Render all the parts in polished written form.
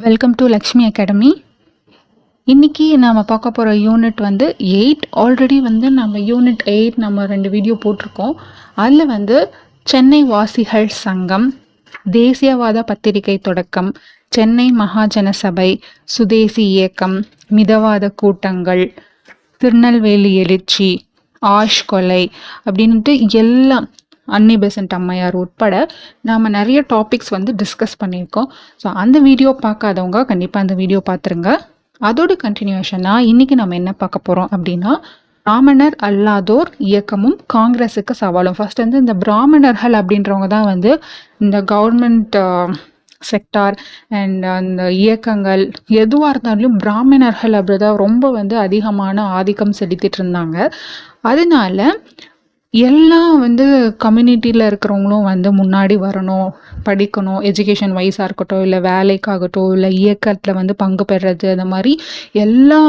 Welcome to Lakshmi academy. இன்றைக்கி நாம் பார்க்க போகிற யூனிட் வந்து 8. ஆல்ரெடி வந்து நம்ம யூனிட் 8 நம்ம 2 வீடியோ போட்டிருக்கோம். அதில் வந்து சென்னை வாசிகள் சங்கம், தேசியவாத பத்திரிகை தொடக்கம், சென்னை மகாஜன சபை, சுதேசி இயக்கம், மிதவாத கூட்டங்கள், திருநெல்வேலி எழுச்சி, ஆஷ் கொலை அப்படின்ட்டு எல்லாம் 𝗍𝗵𝗱 அம்மையார் உட்பட நாம் நிறைய டாபிக்ஸ் வந்து டிஸ்கஸ் பண்ணியிருக்கோம். ஸோ அந்த வீடியோ பார்க்காதவங்க கண்டிப்பாக அந்த வீடியோ பார்த்துருங்க. அதோட கண்டினியூஷனாக இன்றைக்கி நம்ம என்ன பார்க்க போகிறோம் அப்படின்னா, பிராமணர் அல்லாதோர் இயக்கமும் காங்கிரஸுக்கு சவாலும். ஃபர்ஸ்ட் வந்து இந்த பிராமணர்கள் அப்படின்றவங்க தான் வந்து இந்த கவர்மெண்ட் செக்டார் அண்ட் அந்த இயக்கங்கள் எதுவாக இருந்தாலும் பிராமணர்கள் அப்படிதான் ரொம்ப வந்து அதிகமான ஆதிக்கம் செலுத்திட்டு இருந்தாங்க. அதனால எல்லாம் வந்து கம்யூனிட்டியில் இருக்கிறவங்களும் வந்து முன்னாடி வரணும், படிக்கணும், எஜுகேஷன் வைஸாக இருக்கட்டும், இல்லை வேலைக்காகட்டும், இல்லை இயக்கத்தில் வந்து பங்கு பெறுறது, அந்த மாதிரி எல்லா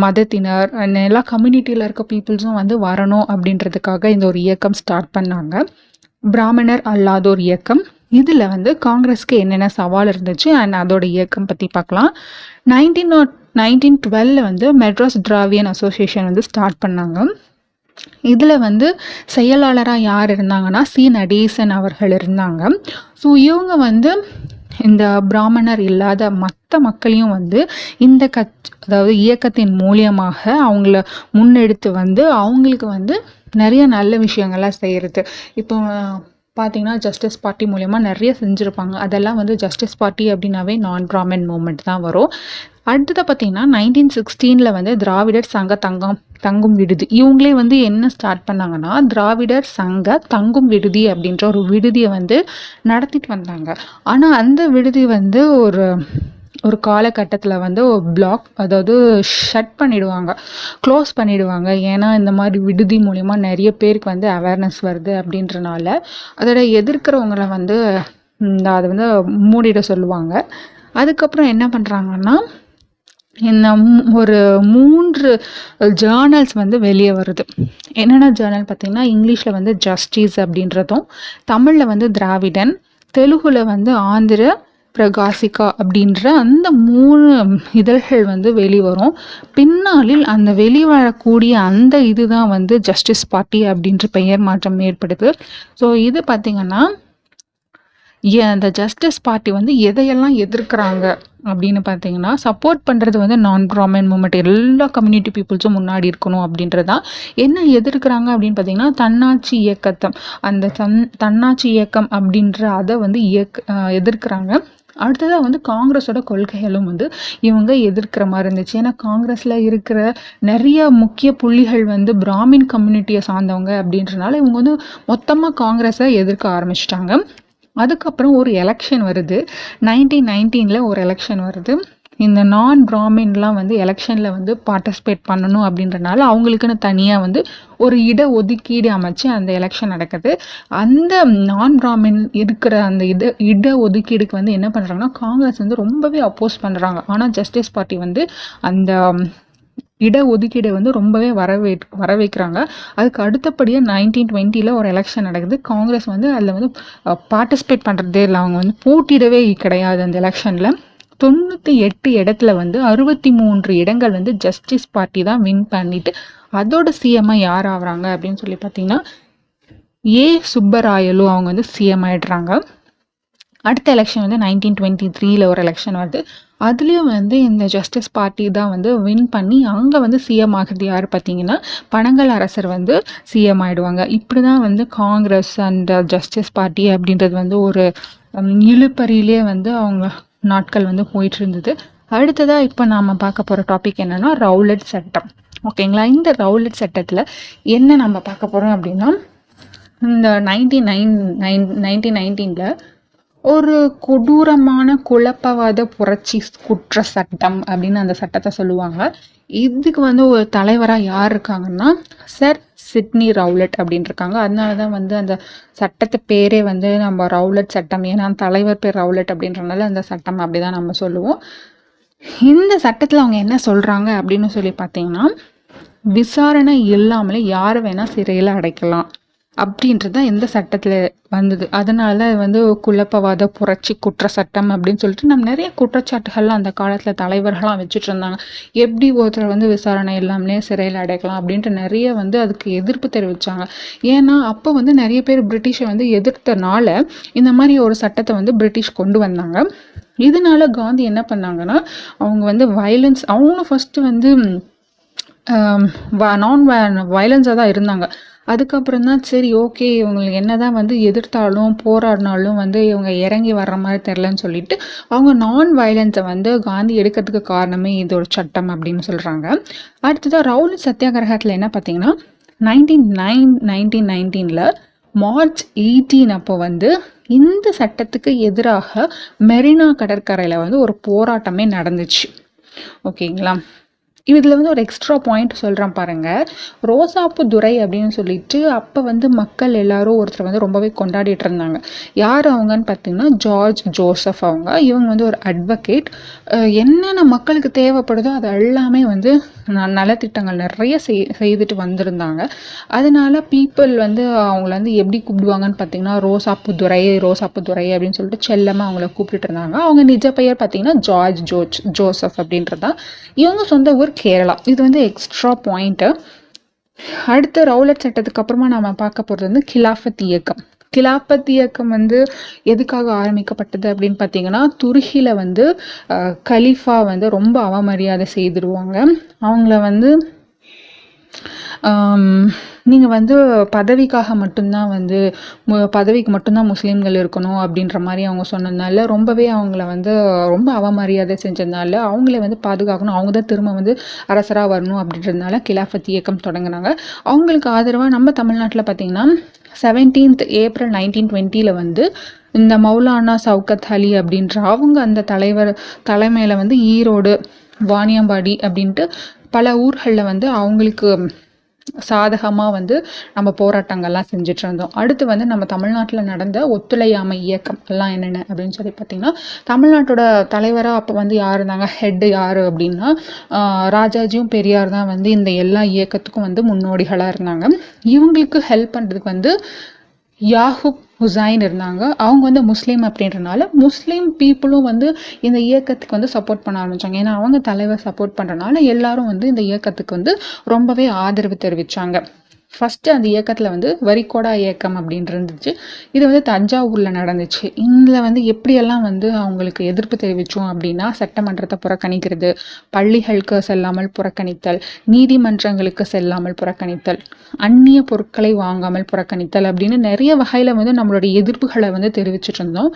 மதத்தினர் எல்லா கம்யூனிட்டியில் இருக்க பீப்புள்ஸும் வந்து வரணும் அப்படின்றதுக்காக இந்த ஒரு இயக்கம் ஸ்டார்ட் பண்ணாங்க, பிராமணர் அல்லாதோர் இயக்கம். இதில் வந்து காங்கிரஸ்க்கு என்னென்ன சவால் இருந்துச்சு அண்ட் அதோட இயக்கம் பற்றி பார்க்கலாம். 1912 வந்து மெட்ராஸ் திராவியன் அசோசியேஷன் வந்து ஸ்டார்ட் பண்ணாங்க. இதில் வந்து செயலாளராக யார் இருந்தாங்கன்னா சி நடேசன் அவர்கள் இருந்தாங்க. ஸோ இவங்க வந்து இந்த பிராமணர் இல்லாத மற்ற மக்களையும் வந்து இந்த அதாவது இயக்கத்தின் மூலியமாக அவங்கள முன்னெடுத்து வந்து அவங்களுக்கு வந்து நிறைய நல்ல விஷயங்கள்லாம் செய்கிறது. இப்போ பார்த்தீங்கன்னா ஜஸ்டிஸ் பார்ட்டி மூலயமா நிறைய செஞ்சுருப்பாங்க. அதெல்லாம் வந்து ஜஸ்டிஸ் பார்ட்டி அப்படின்னாவே நான் பிராமின் மூமெண்ட் தான் வரும். அடுத்தது பார்த்தீங்கன்னா 1916 வந்து திராவிடர் சங்க தங்கும் விடுதி. இவங்களே வந்து என்ன ஸ்டார்ட் பண்ணாங்கன்னா, திராவிடர் சங்க தங்கும் விடுதி அப்படின்ற ஒரு விடுதியை வந்து நடத்திட்டு வந்தாங்க. ஆனால் அந்த விடுதி வந்து ஒரு காலகட்டத்தில் வந்து ஒரு பிளாக், அதாவது ஷட் பண்ணிடுவாங்க, க்ளோஸ் பண்ணிடுவாங்க. ஏன்னா இந்த மாதிரி விடுதி மூலிமா நிறைய பேருக்கு வந்து அவேர்னஸ் வருது அப்படின்றனால அதோட எதிர்க்கிறவங்களை வந்து அதை வந்து மூடிட சொல்லுவாங்க. அதுக்கப்புறம் என்ன பண்ணுறாங்கன்னா, இந்த ஒரு 3 ஜேர்னல்ஸ் வந்து வெளியே வருது. என்னென்ன ஜேர்னல் பார்த்தீங்கன்னா, இங்கிலீஷில் வந்து ஜஸ்டிஸ் அப்படின்றதும், தமிழில் வந்து திராவிடன், தெலுங்குல வந்து 𝗍𝗵𝗆 அப்படின்ற அந்த 3 இதழ்கள் வந்து வெளிவரும். பின்னாளில் அந்த வெளிவரக்கூடிய அந்த இதுதான் வந்து ஜஸ்டிஸ் பார்ட்டி அப்படின்ற பெயர் மாற்றம் ஏற்படுது. ஸோ இது பார்த்திங்கன்னா அந்த ஜஸ்டிஸ் பார்ட்டி வந்து எதையெல்லாம் எதிர்க்கிறாங்க அப்படின்னு பார்த்தீங்கன்னா, சப்போர்ட் பண்ணுறது வந்து நான் பிராமின் மூமெண்ட், எல்லா கம்யூனிட்டி பீப்புள்ஸும் முன்னாடி இருக்கணும் அப்படின்றதான். என்ன எதிர்க்கிறாங்க அப்படின்னு பார்த்தீங்கன்னா, தன்னாட்சி இயக்கத்தை, அந்த தன்னாட்சி இயக்கம் அப்படின்ற அதை வந்து எதிர்க்கிறாங்க. அடுத்ததாக வந்து காங்கிரஸோட கொள்கைகளும் வந்து இவங்க எதிர்க்கிற மாதிரி இருந்துச்சு. ஏன்னா காங்கிரஸில் இருக்கிற நிறைய முக்கிய புள்ளிகள் வந்து பிராமின் கம்யூனிட்டியை சார்ந்தவங்க அப்படின்றனால இவங்க வந்து மொத்தமாக காங்கிரஸை எதிர்க்க ஆரம்பிச்சிட்டாங்க. அதுக்கப்புறம் ஒரு எலெக்ஷன் வருது, 1919 ஒரு எலெக்ஷன் வருது. இந்த நான் பிராமின்லாம் வந்து எலெக்ஷனில் வந்து பார்ட்டிசிபேட் பண்ணணும் அப்படின்றனால அவங்களுக்குன்னு தனியாக வந்து ஒரு இட ஒதுக்கீடு அமைச்சு அந்த எலெக்ஷன் நடக்குது. அந்த நான் பிராமின் இருக்கிற அந்த இட ஒதுக்கீடுக்கு வந்து என்ன பண்ணுறாங்கன்னா, காங்கிரஸ் வந்து ரொம்பவே அப்போஸ் பண்ணுறாங்க. ஆனால் ஜஸ்டிஸ் பார்ட்டி வந்து அந்த இட ஒதுக்கீடை வந்து ரொம்பவே வரவேற்கிறாங்க. அதுக்கு அடுத்தபடியாக 1920 ஒரு எலெக்ஷன் நடக்குது. காங்கிரஸ் வந்து அதில் வந்து பார்ட்டிசிபேட் பண்ணுறதே இல்லை, அவங்க வந்து போட்டியிடவே கிடையாது. அந்த எலெக்ஷனில் 98 இடத்துல வந்து 63 இடங்கள் வந்து ஜஸ்டிஸ் பார்ட்டி தான் வின் பண்ணிட்டு அதோட சிஎம்ஐ யார் ஆகுறாங்க அப்படின்னு சொல்லி பார்த்தீங்கன்னா, 𝗍𝗵𝗆 அவங்க வந்து சிஎம் ஆகிடுறாங்க. அடுத்த எலெக்ஷன் வந்து 1923 ஒரு எலெக்ஷன் வருது. அதுலேயும் வந்து இந்த ஜஸ்டிஸ் பார்ட்டி தான் வந்து வின் பண்ணி அங்கே வந்து சிஎம் ஆகிறது யார் பார்த்தீங்கன்னா, பனங்கல் அரசர் வந்து சிஎம் ஆகிடுவாங்க. இப்படி தான் வந்து காங்கிரஸ் அண்ட் ஜஸ்டிஸ் பார்ட்டி அப்படின்றது வந்து ஒரு இழுப்பறியிலே வந்து அவங்க நாட்கள் வந்து போயிட்டு இருந்தது. அடுத்ததாக இப்போ நாம் பார்க்க போகிற டாபிக் என்னென்னா ரவுலட் சட்டம். ஓகேங்களா, இந்த ரவுலட் சட்டத்தில் என்ன நம்ம பார்க்க போகிறோம் அப்படின்னா, இந்த 1919 ஒரு கொடூரமான குழப்பவாத புரட்சி குற்ற சட்டம் அப்படின்னு அந்த சட்டத்தை சொல்லுவாங்க. இதுக்கு வந்து ஒரு தலைவராக யார் இருக்காங்கன்னா, சர் சிட்னி ரவுலட் அப்படின்னு இருக்காங்க. அதனால தான் வந்து அந்த சட்டத்து பேரே வந்து நம்ம ரவுலட் சட்டம், ஏன்னா தலைவர் பேர் ரவுலட் அப்படின்றனால அந்த சட்டம் அப்படி தான் நம்ம சொல்லுவோம். இந்த சட்டத்தில் அவங்க என்ன சொல்கிறாங்க அப்படின்னு சொல்லி பார்த்தீங்கன்னா, விசாரணை இல்லாமலே யார் வேணால் சிறையில் அடைக்கலாம், அப்படின்றது தான் இந்த சட்டத்தில் வந்தது. அதனால வந்து குழப்பவாத புரட்சி குற்ற சட்டம் அப்படின்னு சொல்லிட்டு நம்ம நிறைய குற்றச்சாட்டுகள்லாம் அந்த காலத்தில் தலைவர்கள்லாம் வச்சுட்டு இருந்தாங்க. எப்படி ஒருத்தர் வந்து விசாரணை இல்லாமலே சிறையில் அடைக்கலாம் அப்படின்ட்டு நிறைய வந்து அதுக்கு எதிர்ப்பு தெரிவித்தாங்க. ஏன்னா அப்போ வந்து நிறைய பேர் பிரிட்டிஷை வந்து எதிர்த்தனால இந்த மாதிரி ஒரு சட்டத்தை வந்து பிரிட்டிஷ் கொண்டு வந்தாங்க. இதனால காந்தி என்ன பண்ணாங்கன்னா, அவங்க வந்து வயலன்ஸ், அவங்களும் ஃபஸ்ட்டு வந்து நான் வயலன்ஸாக தான் இருந்தாங்க. அதுக்கப்புறம் தான் சரி ஓகே, இவங்களுக்கு என்ன தான் வந்து எதிர்த்தாலும் போராடினாலும் வந்து இவங்க இறங்கி வர்ற மாதிரி தெரிலன்னு சொல்லிட்டு அவங்க நான் வயலன்ஸை வந்து காந்தி எடுக்கிறதுக்கு காரணமே இது ஒரு சட்டம் அப்படின்னு சொல்கிறாங்க. அடுத்ததாக ரவுலட் சத்தியாகிரகத்தில் என்ன பார்த்தீங்கன்னா 1919 மார்ச் 18 அப்போ வந்து இந்த சட்டத்துக்கு எதிராக மெரினா கடற்கரையில் வந்து ஒரு போராட்டமே நடந்துச்சு. ஓகேங்களா. இதில் வந்து ஒரு எக்ஸ்ட்ரா பாயிண்ட் சொல்கிறேன் பாருங்கள். ரோசாப்புதுரை அப்படின்னு சொல்லிட்டு அப்போ வந்து மக்கள் எல்லாரும் ஒருத்தர் வந்து ரொம்பவே கொண்டாடிட்டு இருந்தாங்க. யார் அவங்கன்னு பார்த்தீங்கன்னா ஜார்ஜ் ஜோசப் அவங்க. இவங்க வந்து ஒரு அட்வொகேட். என்னென்ன மக்களுக்கு தேவைப்படுதோ அது எல்லாமே வந்து நலத்திட்டங்கள் நிறைய செய்துட்டு வந்திருந்தாங்க. அதனால பீப்புள் வந்து அவங்கள வந்து எப்படி கூப்பிடுவாங்கன்னு பார்த்தீங்கன்னா ரோசாப்புதுரை அப்படின்னு சொல்லிட்டு செல்லமாக அவங்கள கூப்பிட்டுட்டு இருந்தாங்க. அவங்க நிஜ பெயர் பார்த்தீங்கன்னா ஜார்ஜ் ஜோசப் அப்படின்றதா. இவங்க சொந்த ஊர் கேரளா. இது வந்து எக்ஸ்ட்ரா பாயிண்ட்டு. அடுத்து ரவுலட் சட்டத்துக்கு அப்புறமா நம்ம பார்க்க போகிறது வந்து கிலாஃபத் இயக்கம். கிலாஃபத் இயக்கம் வந்து எதுக்காக ஆரம்பிக்கப்பட்டது அப்படின்னு பார்த்தீங்கன்னா, துருகில வந்து கலீஃபா வந்து ரொம்ப அவமரியாதை செய்திருவாங்க. அவங்கள வந்து நீங்கள் வந்து பதவிக்காக மட்டும்தான் வந்து பதவிக்கு மட்டும்தான் முஸ்லீம்கள் இருக்கணும் அப்படின்ற மாதிரி அவங்க சொன்னதுனால ரொம்பவே அவங்கள வந்து ரொம்ப அவமரியாதை செஞ்சதுனால அவங்கள வந்து பாதுகாக்கணும், அவங்க தான் திரும்ப வந்து அரசராக வரணும் அப்படின்றதுனால கிலாஃபத் இயக்கம் தொடங்கினாங்க. அவங்களுக்கு ஆதரவாக நம்ம தமிழ்நாட்டில் பார்த்திங்கன்னா 17th April 1920 வந்து இந்த மௌலானா ஷவுகத் அலி அப்படின்ற அவங்க அந்த தலைமையில் வந்து ஈரோடு, வாணியம்பாடி அப்படின்ட்டு பல ஊர்களில் வந்து அவங்களுக்கு சாதகமாக வந்து நம்ம போராட்டங்கள்லாம் செஞ்சுட்டு இருந்தோம். அடுத்து வந்து நம்ம தமிழ்நாட்டில் நடந்த ஒத்துழையாமை இயக்கம் எல்லாம் என்னென்ன அப்படின்னு சொல்லி பார்த்தீங்கன்னா, தமிழ்நாட்டோட தலைவராக அப்போ வந்து யார் இருந்தாங்க, ஹெட்டு யார் அப்படின்னா ராஜாஜியும் பெரியார் தான் வந்து இந்த எல்லா இயக்கத்துக்கும் வந்து முன்னோடிகளாக இருந்தாங்க. இவங்களுக்கு ஹெல்ப் பண்ணுறதுக்கு வந்து 𝗤𝗵𝗆 இருந்தாங்க. அவங்க வந்து முஸ்லீம் அப்படின்றனால முஸ்லீம் பீப்புளும் வந்து இந்த இயக்கத்துக்கு வந்து சப்போர்ட் பண்ண ஆரம்பித்தாங்க. ஏன்னா அவங்க தலைவர் சப்போர்ட் பண்ணுறனால எல்லாரும் வந்து இந்த இயக்கத்துக்கு வந்து ரொம்பவே ஆதரவு தெரிவித்தாங்க. ஃபஸ்ட்டு அந்த இயக்கத்தில் வந்து வரிகோடா இயக்கம் அப்படின்னு இருந்துச்சு. இது வந்து தஞ்சாவூரில் நடந்துச்சு. இதில் வந்து எப்படியெல்லாம் வந்து அவங்களுக்கு எதிர்ப்பு தெரிவித்தோம் அப்படின்னா, சட்டமன்றத்தை புறக்கணிக்கிறது, பள்ளிகளுக்கு செல்லாமல் புறக்கணித்தல், நீதிமன்றங்களுக்கு செல்லாமல் புறக்கணித்தல், அந்நிய பொருட்களை வாங்காமல் புறக்கணித்தல் அப்படின்னு நிறைய வகையில் வந்து நம்மளுடைய எதிர்ப்புகளை வந்து தெரிவிச்சிட்டு இருந்தோம்.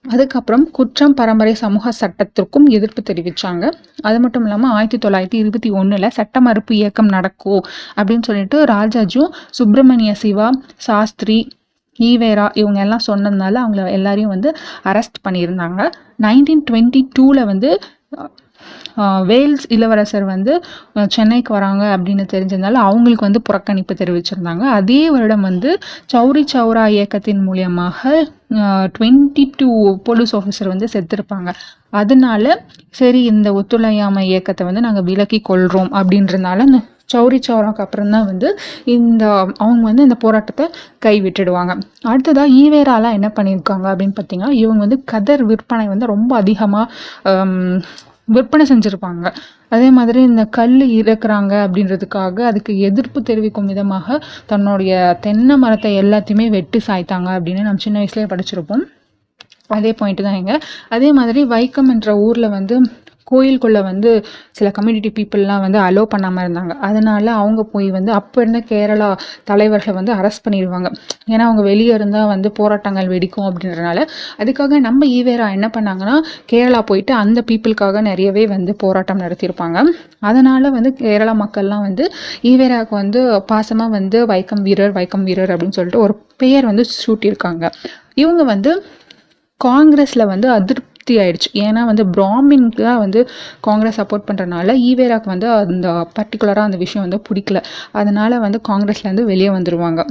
அதுக்கப்புறம் குற்றம் பரம்பரை சமூக சட்டத்திற்கும் எதிர்ப்பு தெரிவித்தாங்க. அது மட்டும் இல்லாமல் 1921 சட்ட மறுப்பு இயக்கம் நடக்கும் அப்படின்னு சொல்லிட்டு ராஜாஜியும் சுப்பிரமணிய சிவா, சாஸ்திரி, ஈவேரா இவங்க எல்லாம் சொன்னதுனால அவங்கள எல்லாரையும் வந்து அரெஸ்ட் பண்ணியிருந்தாங்க. 1922 வந்து வேல்ஸ் இளவரசர் வந்து சென்னைக்கு வராங்க அப்படின்னு தெரிஞ்சதுனால அவங்களுக்கு வந்து புறக்கணிப்பு தெரிவிச்சிருந்தாங்க. அதே வருடம் வந்து சௌரி சௌரா இயக்கத்தின் மூலியமாக 22 போலீஸ் ஆஃபீஸர் வந்து செத்துருப்பாங்க. அதனால சரி இந்த ஒத்துழையாமை இயக்கத்தை வந்து நாங்கள் விலக்கி கொள்கிறோம் அப்படின்றதுனால இந்த சௌரி சௌராக்கு அப்புறம் தான் வந்து அவங்க வந்து இந்த போராட்டத்தை கைவிட்டுடுவாங்க. அடுத்ததாக ஈவேராலாம் என்ன பண்ணியிருக்காங்க அப்படின்னு பார்த்தீங்கன்னா, இவங்க வந்து கதர் விற்பனை வந்து ரொம்ப அதிகமாக விற்பனை செஞ்சுருப்பாங்க. அதே மாதிரி இந்த கல் இறக்குறாங்க அப்படின்றதுக்காக அதுக்கு எதிர்ப்பு தெரிவிக்கும் விதமாக தன்னுடைய தென்னை மரத்தை எல்லாத்தையுமே வெட்டி சாய்த்தாங்க அப்படின்னு நம்ம சின்ன வயசுலேயே படிச்சிருப்போம். அதே பாயிண்ட் தான் இங்கே. அதே மாதிரி வைக்கம் என்ற ஊரில் வந்து கோயிலுக்குள்ளே வந்து சில கம்யூனிட்டி பீப்புளெலாம் வந்து அலோவ் பண்ணாமல் இருந்தாங்க. அதனால் அவங்க போய் வந்து அப்போ இருந்த கேரளா தலைவர்களை வந்து அரெஸ்ட் பண்ணிடுவாங்க. ஏன்னா அவங்க வெளியே இருந்தால் வந்து போராட்டங்கள் வெடிக்கும் அப்படின்றனால. அதுக்காக நம்ம ஈவேரா என்ன பண்ணாங்கன்னா, கேரளா போயிட்டு அந்த பீப்புளுக்காக நிறையவே வந்து போராட்டம் நடத்தியிருப்பாங்க. அதனால் வந்து கேரளா மக்கள்லாம் வந்து ஈவேராவுக்கு வந்து பாசமாக வந்து வைக்கம் வீரர் அப்படின்னு சொல்லிட்டு ஒரு பெயர் வந்து சூட்டியிருக்காங்க. இவங்க வந்து காங்கிரஸில் வந்து அதிருப்தி ஆயிடுச்சு. ஏன்னா வந்து பிராமின்க்கு தான் வந்து காங்கிரஸ் சப்போர்ட் பண்ணுறனால ஈவேராக்கு வந்து அந்த பர்டிகுலராக அந்த விஷயம் வந்து பிடிக்கல. அதனால் வந்து காங்கிரஸ்லேருந்து வெளியே வந்துடுவாங்க.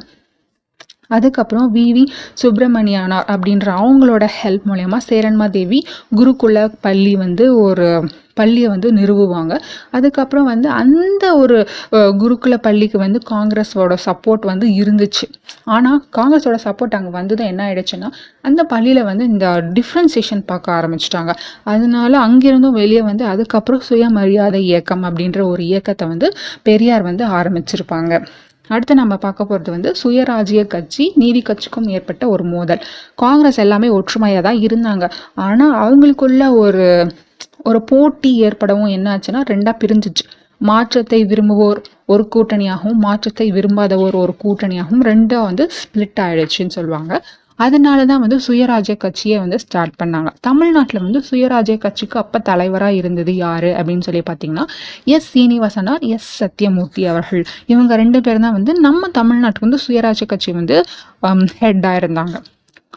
அதுக்கப்புறம் வி.வி. சுப்பிரமணியனார் அப்படின்ற அவங்களோட ஹெல்ப் மூலயமா சேரன்மாதேவி குருகுல பள்ளி வந்து ஒரு பள்ளியை வந்து நிறுவுவாங்க. அதுக்கப்புறம் வந்து அந்த ஒரு குருகுல பள்ளிக்கு வந்து காங்கிரஸோட சப்போர்ட் வந்து இருந்துச்சு. ஆனால் காங்கிரஸோட சப்போர்ட் அங்கே வந்ததும் என்ன ஆயிடுச்சுன்னா அந்த பள்ளியில் வந்து இந்த டிஃப்ரென்சியேஷன் பார்க்க ஆரம்பிச்சிட்டாங்க. அதனால அங்கிருந்தும் வெளியே வந்து அதுக்கப்புறம் சுயமரியாதை இயக்கம் அப்படின்ற ஒரு இயக்கத்தை வந்து பெரியார் வந்து ஆரம்பிச்சிருப்பாங்க. அடுத்து நம்ம பார்க்க போகிறது வந்து சுயராஜ்ய கட்சி நீதி கட்சிக்கும் ஏற்பட்ட ஒரு மோதல். காங்கிரஸ் எல்லாமே ஒற்றுமையாக தான் இருந்தாங்க. ஆனால் அவங்களுக்குள்ள ஒரு போட்டி ஏற்படவும் என்ன ஆச்சுன்னா ரெண்டாக பிரிஞ்சிச்சு. மாற்றத்தை விரும்புவோர் ஒரு கூட்டணியாகவும் மாற்றத்தை விரும்பாதவோர் ஒரு கூட்டணியாகவும் ரெண்டாக வந்து ஸ்பிளிட் ஆயிடுச்சுன்னு சொல்லுவாங்க. அதனால தான் வந்து சுயராஜ்ய கட்சியை வந்து ஸ்டார்ட் பண்ணாங்க. தமிழ்நாட்டில் வந்து சுயராஜ்ய கட்சிக்கு அப்போ தலைவராக இருந்தது யார் அப்படின்னு சொல்லி பார்த்தீங்கன்னா 𝑠.ஸீனிவாசனார், 𝗧𝗵𝗔 அவர்கள். இவங்க 2 பேர் தான் வந்து நம்ம தமிழ்நாட்டுக்கு வந்து சுயராஜ்ய கட்சி வந்து ஹெட்டாக இருந்தாங்க.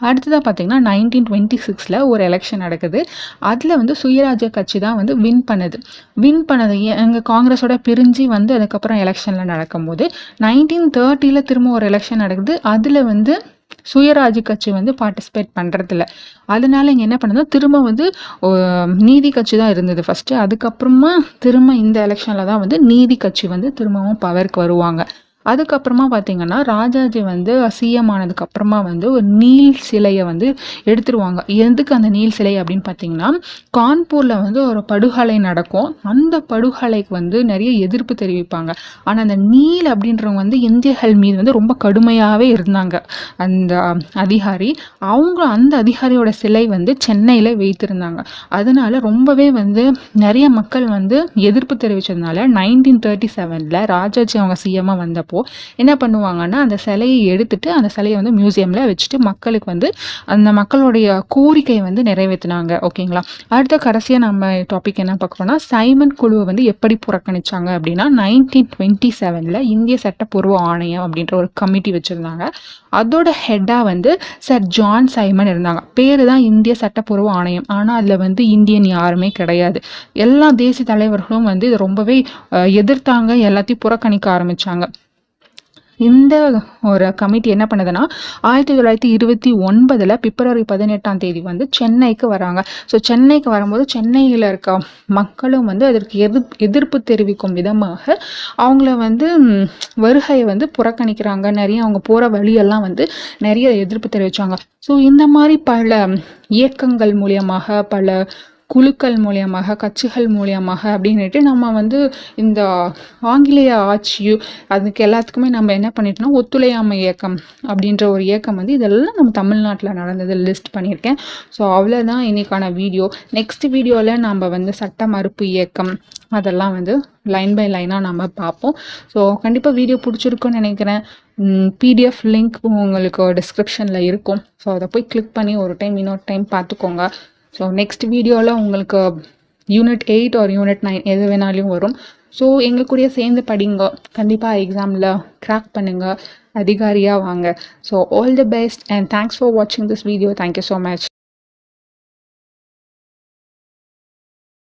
அடுத்ததாக பார்த்தீங்கன்னா 1926 ஒரு எலெக்ஷன் நடக்குது. அதில் வந்து சுயராஜ்ய கட்சி தான் வந்து வின் பண்ணது எங்கள் காங்கிரஸோட பிரிஞ்சு வந்து அதுக்கப்புறம் எலெக்ஷனில் நடக்கும்போது 1930 திரும்ப ஒரு எலெக்ஷன் நடக்குது. அதில் வந்து சுயராஜ்ய கட்சி வந்து பார்ட்டிசிபேட் பண்ணுறதில்ல. அதனால இங்கே என்ன பண்ணுது, திரும்ப வந்து நீதி கட்சி தான் இருந்தது ஃபஸ்ட்டு. அதுக்கப்புறமா திரும்ப இந்த எலெக்ஷனில் தான் வந்து நீதி கட்சி வந்து திரும்பவும் பவருக்கு வருவாங்க. அதுக்கப்புறமா பார்த்தீங்கன்னா ராஜாஜி வந்து சிஎம் ஆனதுக்கப்புறமா வந்து ஒரு நீல் சிலையை வந்து எடுத்துருவாங்க. எதுக்கு அந்த நீல் சிலை அப்படின்னு பார்த்தீங்கன்னா கான்பூரில் வந்து ஒரு படுகொலை நடக்கும். அந்த படுகொலைக்கு வந்து நிறைய எதிர்ப்பு தெரிவிப்பாங்க. ஆனால் அந்த நீல் அப்படின்றவங்க வந்து இந்தியர்கள் மீது வந்து ரொம்ப கடுமையாகவே இருந்தாங்க. அந்த அதிகாரி அந்த அதிகாரியோட சிலை வந்து சென்னையில் வைத்திருந்தாங்க. அதனால ரொம்பவே வந்து நிறைய மக்கள் வந்து எதிர்ப்பு தெரிவித்ததுனால 1937 ராஜாஜி அவங்க சிஎம்மாக வந்தப்போ என்ன பண்ணுவாங்கன்னா அந்த சிலையை எடுத்துட்டு அந்த சிலையை வந்து மியூசியமில் வச்சுட்டு மக்களுக்கு வந்து அந்த மக்களுடைய கோரிக்கையை வந்து நிறைவேற்றினாங்க. ஓகேங்களா. அடுத்த கடைசியாக நம்ம டாபிக் என்ன பார்க்கணும்னா சைமன் குழுவை வந்து எப்படி புறக்கணிச்சாங்க அப்படின்னா 1927 இந்திய சட்டப்பூர்வ ஆணையம் அப்படின்ற ஒரு கமிட்டி வச்சுருந்தாங்க. அதோட ஹெட்டாக வந்து சர் ஜான் சைமன் இருந்தாங்க. பேர் தான் இந்திய சட்டப்பூர்வ ஆணையம், ஆனால் அதில் வந்து இந்தியன் யாருமே கிடையாது. எல்லா தேசிய தலைவர்களும் வந்து இதை ரொம்பவே எதிர்த்தாங்க, எல்லாத்தையும் புறக்கணிக்க ஆரம்பித்தாங்க. இந்த ஒரு கமிட்டி என்ன பண்ணுதுன்னா 1929 பிப்ரவரி 18 வந்து சென்னைக்கு வராங்க. ஸோ சென்னைக்கு வரும்போது சென்னையில் இருக்க மக்களும் வந்து அதற்கு எதிர்ப்பு தெரிவிக்கும் விதமாக அவங்கள வந்து வருகையை வந்து புறக்கணிக்கிறாங்க. நிறைய அவங்க போகிற வழியெல்லாம் வந்து நிறைய எதிர்ப்பு தெரிவித்தாங்க. ஸோ இந்த மாதிரி பல இயக்கங்கள் மூலியமாக பல குழுக்கள் மூலியமாக கட்சிகள் மூலியமாக அப்படின்ட்டு நம்ம வந்து இந்த ஆங்கிலேய ஆட்சியும் அதுக்கு எல்லாத்துக்குமே நம்ம என்ன பண்ணிட்டோம்னா ஒத்துழையாமை இயக்கம் அப்படின்ற ஒரு இயக்கம் வந்து இதெல்லாம் நம்ம தமிழ்நாட்டில் நடந்தது லிஸ்ட் பண்ணியிருக்கேன். ஸோ அவ்வளோதான் இன்னைக்கான வீடியோ. நெக்ஸ்ட் வீடியோவில் நம்ம வந்து சட்ட மறுப்பு இயக்கம் அதெல்லாம் வந்து லைன் பை லைனாக நம்ம பார்ப்போம். ஸோ கண்டிப்பாக வீடியோ பிடிச்சிருக்குன்னு நினைக்கிறேன். பிடிஎஃப் லிங்க் உங்களுக்கு டிஸ்கிரிப்ஷனில் இருக்கும். ஸோ அதை போய் கிளிக் பண்ணி ஒரு டைம் இன்னொரு டைம் பார்த்துக்கோங்க. ஸோ நெக்ஸ்ட் வீடியோவில் உங்களுக்கு யூனிட் 8 or யூனிட் 9 எது வேணாலும் வரும். ஸோ எங்கள் கூடயே சேர்ந்து படிங்க. கண்டிப்பாக எக்ஸாமில் கிராக் பண்ணுங்கள், அதிகாரியாக வாங்க. So all the best and thanks for வாட்சிங் this video. Thank you so much.